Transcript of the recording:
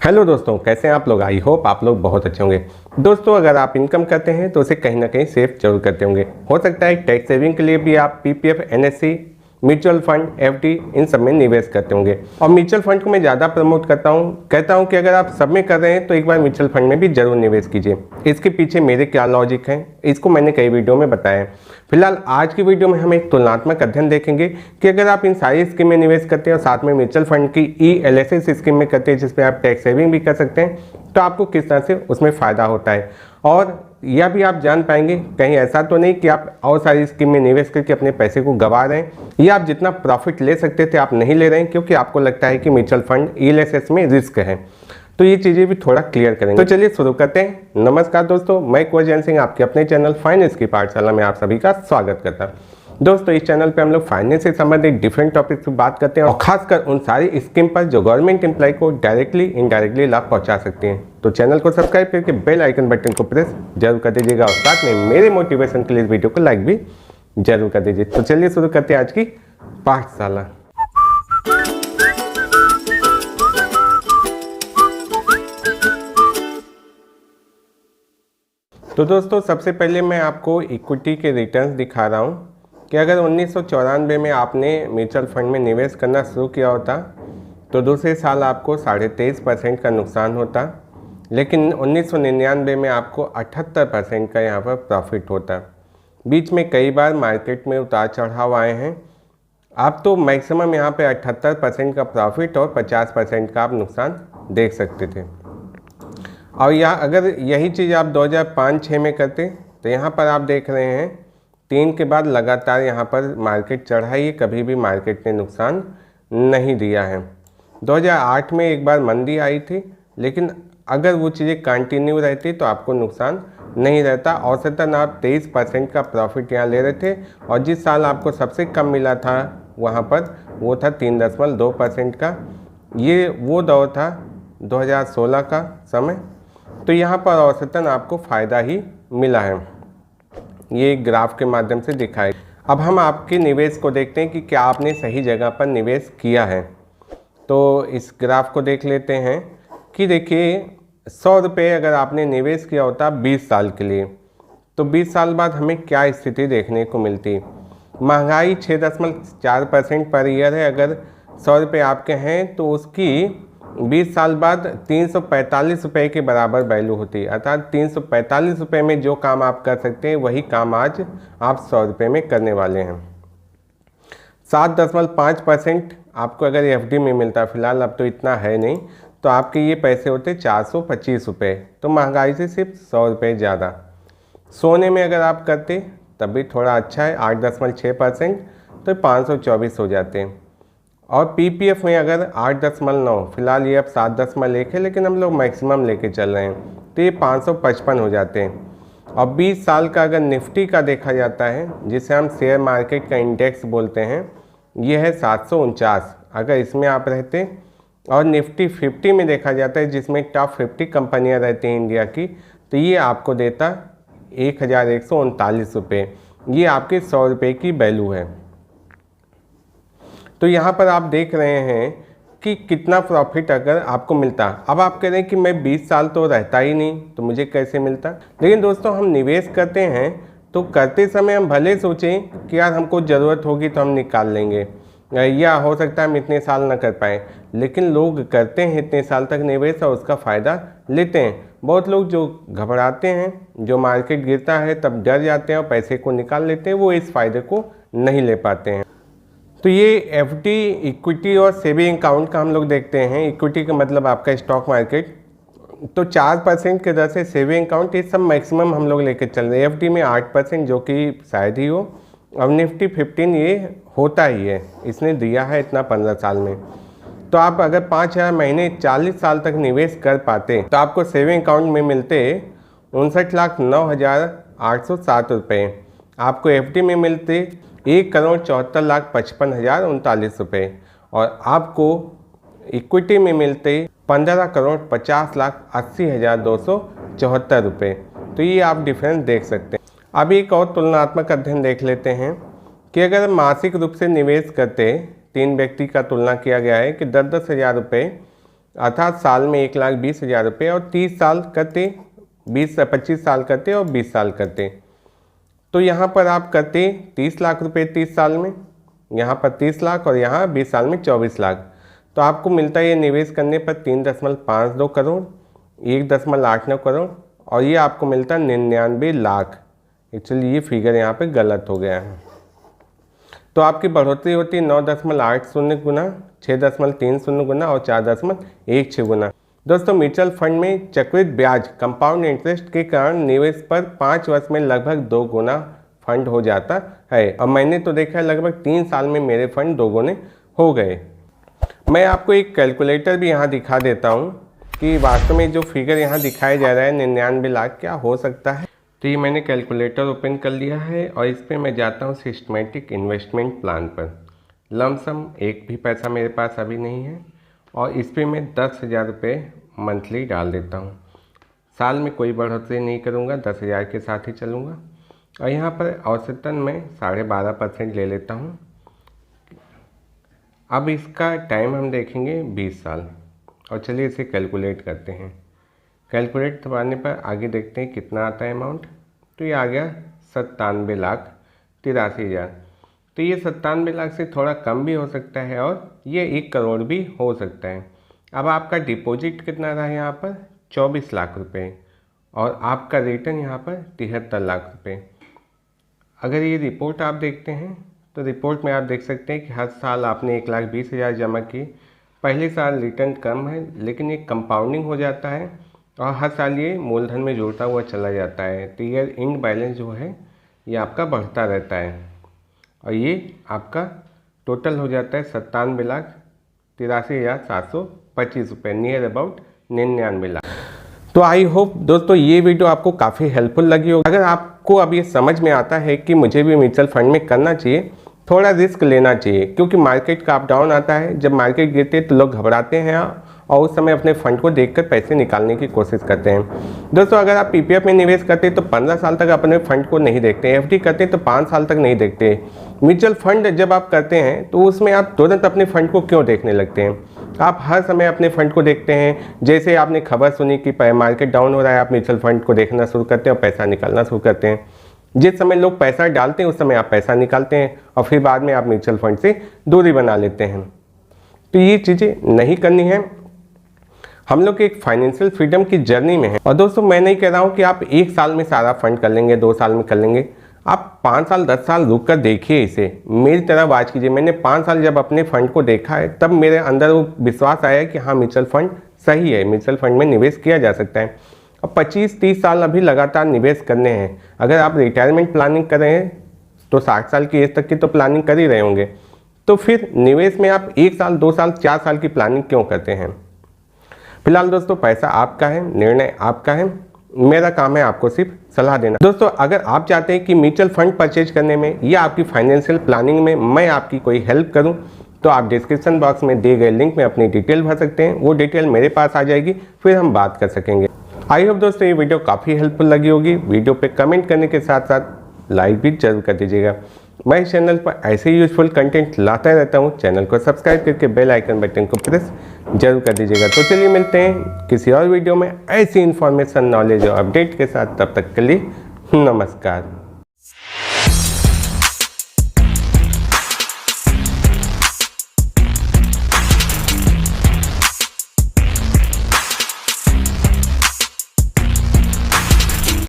Hello दोस्तों, कैसे हैं आप लोग। आई होप आप लोग बहुत अच्छे होंगे। दोस्तों, अगर आप इनकम करते हैं तो उसे कहीं ना कहीं सेव जरूर करते होंगे। हो सकता है टैक्स सेविंग के लिए भी आप PPF, NSC, mutual fund, FD इन सब में निवेश करते होंगे। और म्यूचुअल फंड को मैं ज़्यादा प्रमोट कहता हूँ कि अगर आप सब में कर रहे हैं तो एक बार म्यूचुअल फंड में भी जरूर निवेश कीजिए। इसके पीछे मेरे क्या लॉजिक है, इसको मैंने कई वीडियो में बताया है। फिलहाल आज की वीडियो में हम एक तुलनात्मक अध्ययन देखेंगे कि अगर आप इन सारी स्कीम में निवेश करते हैं और साथ में म्यूचुअल फंड की ELSS स्कीम में करते हैं जिसमें आप टैक्स सेविंग भी कर सकते हैं, तो आपको किस तरह से उसमें फ़ायदा होता है। और यह भी आप जान पाएंगे कहीं ऐसा तो नहीं कि आप और सारी स्कीम में निवेश करके अपने पैसे को गंवा रहे हैं, या आप जितना प्रॉफिट ले सकते थे आप नहीं ले रहे हैं क्योंकि आपको लगता है कि म्यूचुअल फंड ELSS में रिस्क है। तो ये चीज़ें भी थोड़ा क्लियर करेंगे। तो चलिए शुरू करते हैं। नमस्कार दोस्तों, मैं कुंवर जैन सिंह आपके अपने चैनल फाइनेंस की पाठशाला में आप सभी का स्वागत करता हूँ। दोस्तों, इस चैनल पे हम लोग फाइनेंस से संबंधित डिफरेंट टॉपिक्स पर बात करते हैं और खासकर उन सारी स्कीम पर जो गवर्नमेंट एम्प्लॉय को डायरेक्टली इनडायरेक्टली लाभ पहुंचा सकती हैं। तो चैनल को सब्सक्राइब करके बेल आइकन बटन को प्रेस जरूर कर दीजिएगा और साथ में मेरे मोटिवेशन के लिए इस वीडियो को लाइक भी जरूर कर दीजिए। तो चलिए शुरू करते हैं आज की पाठशाला। तो दोस्तों, सबसे पहले मैं आपको इक्विटी के रिटर्न्स दिखा रहा हूँ कि अगर 1994 में आपने म्यूचुअल फंड में निवेश करना शुरू किया होता तो दूसरे साल आपको 23.5% का नुकसान होता, लेकिन 1999 में आपको 78% का यहाँ पर प्रॉफिट होता। बीच में कई बार मार्केट में उतार चढ़ाव आए हैं। आप तो मैक्सिमम यहाँ पे 78% का प्रॉफिट और 50% का आप नुकसान देख सकते थे। और यहाँ अगर यही चीज़ आप 2005-06 में करते तो यहाँ पर आप देख रहे हैं 3 के बाद लगातार यहाँ पर मार्केट चढ़ा ही, कभी भी मार्केट ने नुकसान नहीं दिया है। 2008 में एक बार मंदी आई थी, लेकिन अगर वो चीज़ें कंटिन्यू रहती तो आपको नुकसान नहीं रहता। औसतन आप 23% का प्रॉफिट यहाँ ले रहे थे और जिस साल आपको सबसे कम मिला था वहाँ पर वो था 3.2% का। ये वो दौर था 2016 का समय। तो यहाँ पर औसतन आपको फ़ायदा ही मिला है। ये ग्राफ के माध्यम से दिखाए। अब हम आपके निवेश को देखते हैं कि क्या आपने सही जगह पर निवेश किया है। तो इस ग्राफ को देख लेते हैं कि देखिए 100 रुपये अगर आपने निवेश किया होता 20 साल के लिए, तो 20 साल बाद हमें क्या स्थिति देखने को मिलती। महंगाई 6.4% पर ईयर है। अगर 100 रुपये आपके हैं तो उसकी 20 साल बाद 345 रुपये के बराबर वैल्यू होती है। अर्थात 345 रुपये में जो काम आप कर सकते हैं वही काम आज आप 100 रुपये में करने वाले हैं। 7.5% आपको अगर FD में मिलता, फिलहाल अब तो इतना है नहीं, तो आपके ये पैसे होते 425 रुपये। तो महंगाई से सिर्फ 100 रुपये ज़्यादा। सोने में अगर आप करते तब भी थोड़ा अच्छा है, 8.6%, तो 524 हो जाते हैं। और PPF में अगर 8.9, फिलहाल ये अब 7.1 है, लेकिन हम लोग मैक्सिमम लेके चल रहे हैं, तो ये 555 हो जाते हैं। और 20 साल का अगर निफ्टी का देखा जाता है, जिसे हम शेयर मार्केट का इंडेक्स बोलते हैं, ये है 749। अगर इसमें आप रहते और निफ्टी 50 में देखा जाता है जिसमें टॉप 50 कंपनियाँ रहती हैं इंडिया की, तो ये आपको देता 1139 रुपये। ये आपके 100 रुपये की वैल्यू है। तो यहाँ पर आप देख रहे हैं कि कितना प्रॉफिट अगर आपको मिलता। अब आप कह रहे हैं कि मैं 20 साल तो रहता ही नहीं, तो मुझे कैसे मिलता। लेकिन दोस्तों, हम निवेश करते हैं तो करते समय हम भले सोचें कि यार हमको ज़रूरत होगी तो हम निकाल लेंगे, या हो सकता है हम इतने साल ना कर पाएँ, लेकिन लोग करते हैं इतने साल तक निवेश और उसका फ़ायदा लेते हैं। बहुत लोग जो घबराते हैं, जो मार्केट गिरता है तब डर जाते हैं और पैसे को निकाल लेते हैं, वो इस फ़ायदे को नहीं ले पाते हैं। तो ये FD, इक्विटी और सेविंग अकाउंट का हम लोग देखते हैं। इक्विटी का मतलब आपका स्टॉक मार्केट, तो 4% के दर से सेविंग अकाउंट, ये सब मैक्सिमम हम लोग लेके चल रहे हैं। FD में 8% जो कि शायद ही हो। अब निफ्टी 15 ये होता ही है, इसने दिया है इतना 15 साल में। तो आप अगर 5,000 महीने 40 साल तक निवेश कर पाते तो आपको सेविंग अकाउंट में मिलते 59,09,807 रुपये। आपको FD में मिलते 1,74,55,039 रुपये और आपको इक्विटी में मिलते 15,50,80,274 रुपये। तो ये आप डिफरेंस देख सकते हैं। अब एक और तुलनात्मक अध्ययन देख लेते हैं कि अगर मासिक रूप से निवेश करते 3 व्यक्ति का तुलना किया गया है कि 10-10 हज़ार रुपये अर्थात साल में 1,20,000 रुपये, और 30 साल करते 25 साल करते और 20 साल करते। तो यहाँ पर आप करते 30 लाख रुपए 30 साल में, यहाँ पर 30 लाख और यहाँ 20 साल में 24 लाख। तो आपको मिलता है ये निवेश करने पर 3.52 करोड़, 1.89 करोड़, और ये आपको मिलता है 99 लाख। एक्चुअली ये फिगर यहाँ पे गलत हो गया है। तो आपकी बढ़ोतरी होती है 9.80 गुना, 6.30 गुना और 4.16 गुना। दोस्तों म्यूचुअल फंड में चक्रवृद्धि ब्याज कंपाउंड इंटरेस्ट के कारण निवेश पर 5 वर्ष में लगभग 2 गुना फंड हो जाता है, और मैंने तो देखा है लगभग 3 साल में मेरे फंड 2 गुने हो गए। मैं आपको एक कैलकुलेटर भी यहाँ दिखा देता हूँ कि वास्तव में जो फिगर यहाँ दिखाया जा रहा है 99 लाख क्या हो सकता है। तो ये मैंने कैलकुलेटर ओपन कर लिया है और इस पर मैं जाता हूँ सिस्टमेटिक इन्वेस्टमेंट प्लान पर। लमसम एक भी पैसा मेरे पास अभी नहीं है, और इस पर मैं 10,000 रुपये मंथली डाल देता हूँ। साल में कोई बढ़ोतरी नहीं करूँगा, 10,000 के साथ ही चलूँगा। और यहाँ पर औसतन मैं 12.5% ले लेता हूँ। अब इसका टाइम हम देखेंगे 20 साल, और चलिए इसे कैलकुलेट करते हैं। कैलकुलेट दबाने पर आगे देखते हैं कितना आता है अमाउंट। तो ये आ गया 97,83,000। तो ये 97 लाख से थोड़ा कम भी हो सकता है और ये 1 करोड़ भी हो सकता है। अब आपका डिपॉजिट कितना रहा है यहाँ पर 24 लाख रुपए, और आपका रिटर्न यहाँ पर 73 लाख रुपए। अगर ये रिपोर्ट आप देखते हैं तो रिपोर्ट में आप देख सकते हैं कि हर साल आपने 1,20,000 जमा की। पहले साल रिटर्न कम है, लेकिन ये कंपाउंडिंग हो जाता है और हर साल ये मूलधन में जुड़ता हुआ चला जाता है। तो ये एंड बैलेंस जो है ये आपका बढ़ता रहता है, और ये आपका टोटल हो जाता है 97,83,725 रुपये, नियर अबाउट 99 लाख। तो आई होप दोस्तों ये वीडियो आपको काफ़ी हेल्पफुल लगी होगी। अगर आपको अब ये समझ में आता है कि मुझे भी म्यूचुअल फंड में करना चाहिए, थोड़ा रिस्क लेना चाहिए, क्योंकि मार्केट का अप डाउन आता है। जब मार्केट गिरती है तो लोग घबराते हैं और उस समय अपने फंड को देखकर पैसे निकालने की कोशिश करते हैं। दोस्तों अगर आप पीपीएफ में निवेश करते हैं तो 15 साल तक अपने फंड को नहीं देखते हैं, एफडी करते हैं तो 5 साल तक नहीं देखते। म्यूचुअल फंड जब आप करते हैं तो उसमें आप तुरंत अपने फंड को क्यों देखने लगते हैं? आप हर समय अपने फंड को देखते हैं। जैसे आपने खबर सुनी कि मार्केट डाउन हो रहा है, आप म्यूचुअल फंड को देखना शुरू करते हैं और पैसा निकालना शुरू करते हैं। जिस समय लोग पैसा डालते हैं उस समय आप पैसा निकालते हैं और फिर बाद में आप म्यूचुअल फंड से दूरी बना लेते हैं। तो ये चीज़ें नहीं करनी है। हम लोग एक फाइनेंशियल फ्रीडम की जर्नी में है। और दोस्तों मैं नहीं कह रहा हूँ कि आप 1 साल में सारा फंड कर लेंगे, 2 साल में कर लेंगे। आप 5 साल 10 साल रुक कर देखिए इसे, मेरी तरह वाच कीजिए। मैंने 5 साल जब अपने फंड को देखा है तब मेरे अंदर वो विश्वास आया कि हाँ म्यूचुअल फंड सही है, म्यूचुअल फंड में निवेश किया जा सकता है। अब 25-30 साल अभी लगातार निवेश करने हैं। अगर आप रिटायरमेंट प्लानिंग कर रहे हैं तो 60 साल की एज तक की तो प्लानिंग कर ही रहे होंगे। तो फिर निवेश में आप 1 साल 2 साल 4 साल की प्लानिंग क्यों करते हैं? फिलहाल दोस्तों पैसा आपका है, निर्णय आपका है, मेरा काम है आपको सिर्फ सलाह देना। दोस्तों अगर आप चाहते हैं कि म्यूचुअल फंड परचेज करने में या आपकी फाइनेंशियल प्लानिंग में मैं आपकी कोई हेल्प करूं, तो आप डिस्क्रिप्शन बॉक्स में दिए गए लिंक में अपनी डिटेल भर सकते हैं। वो डिटेल मेरे पास आ जाएगी, फिर हम बात कर सकेंगे। आई होप दोस्तों ये वीडियो काफ़ी हेल्पफुल लगी होगी। वीडियो पे कमेंट करने के साथ साथ लाइक भी जरूर कर दीजिएगा। मैं इस चैनल पर ऐसे ही यूजफुल कंटेंट लाता रहता हूँ। चैनल को सब्सक्राइब करके बेल आइकन बटन को प्रेस जरूर कर दीजिएगा। तो चलिए मिलते हैं किसी और वीडियो में ऐसी इन्फॉर्मेशन, नॉलेज और अपडेट के साथ। तब तक के लिए नमस्कार।